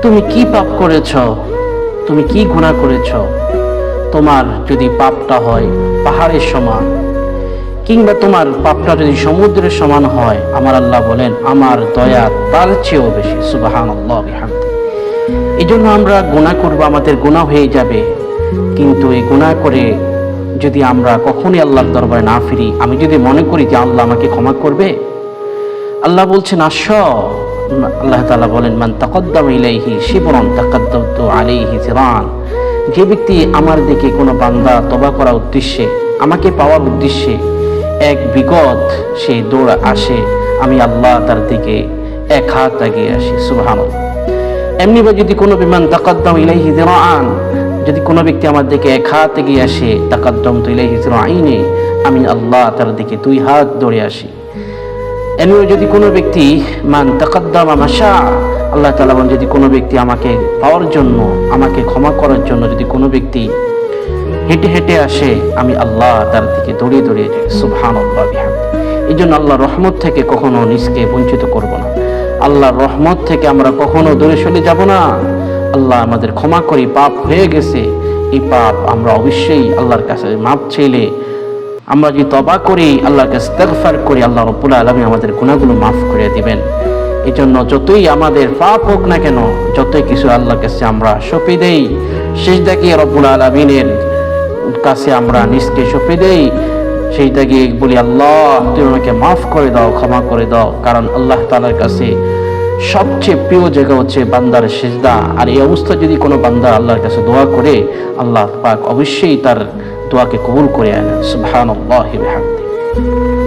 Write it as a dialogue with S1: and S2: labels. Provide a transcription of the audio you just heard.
S1: তুমি কি পাপ করেছ, তুমি কি গুনাহ করেছ। তোমার যদি পাপটা হয় পাহাড়ের সমান, কিংবা তোমার পাপটা যদি সমুদ্রের সমান হয়, আমার আল্লাহ বলেন আমার দয়া তার চেয়েও বেশি। সুবহানাল্লাহ বিহামদি। এই জন্য আমরা গুনাহ করব, আমাদের গুনাহ হয়ে যাবে, কিন্তু এই গুনাহ করে যদি আমরা কখনই আল্লাহর দরবারে না ফিরি, আমি যদি মনে করি যে আল্লাহ আমাকে ক্ষমা করবে, আল্লাহ বলছেন আল্লাহ তাআলা বলেন মান তাকাদ্দামা ইলাইহি শিবরান তাকাদ্দামতু আলাইহি জিরান। যে ব্যক্তি আমার দিকে কোনো বান্দা তওবা করার উদ্দেশ্যে, আমাকে পাওয়ার উদ্দেশ্যে এক বিগত সে দৌড় আসে, আমি আল্লাহ তার দিকে এক হাত এগিয়ে আসি। সুবহানাল্লাহ। এমনি বা যদি কোনো বিমান তাকাদ্দাম ইলাইহি জিরান, যদি কোনো ব্যক্তি আমার দিকে এক হাত এগিয়ে আসে, তাকাদ্দামতু ইলাইহি জিরাইনি, আমি আল্লাহ তার দিকে 2 হাত দৌড়ে আসি। এমনি যদি কোনো ব্যক্তি মান তাকাদ্দামা মাশা, আল্লাহ তাআলা বলেন যদি কোনো ব্যক্তি আমাকে পাওয়ার জন্য, আমাকে ক্ষমা করার জন্য যদি কোনো ব্যক্তি হেঁটে হেঁটে আসে, আমি আল্লাহ তার দিকে দৌড়িয়ে দৌড়িয়ে যাই। সুবহানাল্লাহ বিহামদি। এই জন্য আল্লাহর রহমত থেকে কখনো নিজকে বঞ্চিত করব না। আল্লাহর রহমত থেকে আমরা কখনো দূরে সরে যাব না। আল্লাহ আমাদের ক্ষমা করি, পাপ হয়ে গেছে, এই পাপ আমরা অবশ্যই আল্লাহর কাছে মাপ চাইলে, আমরা যদি তওবা করি, আল্লাহর কাছে ইস্তিগফার করি, আল্লাহ রাব্বুল আলামিন আমাদের গুনাহগুলো মাফ করে দিবেন। এই জন্য যতই আমাদের পাপ হোক না কেন, যতই কিছু আল্লাহর কাছে আমরা সঁপে দেই, সিজদা গিয়ে রব্বুল আলামিনের কাছে আমরা নিজকে সঁপে দেই, সেইটা গিয়ে বলি আল্লাহ তুমি আমাকে মাফ করে দাও, ক্ষমা করে দাও। কারণ আল্লাহ তাআলার কাছে সবচেয়ে প্রিয় জায়গা হচ্ছে বান্দার সিজদা। আর এই অবস্থা যদি কোনো বান্দা আল্লাহর কাছে দোয়া করে, আল্লাহ পাক অবশ্যই তার দোয়াকে কবুল করে আনেন। সুবহানাল্লাহি ওয়া বিহামদিহি।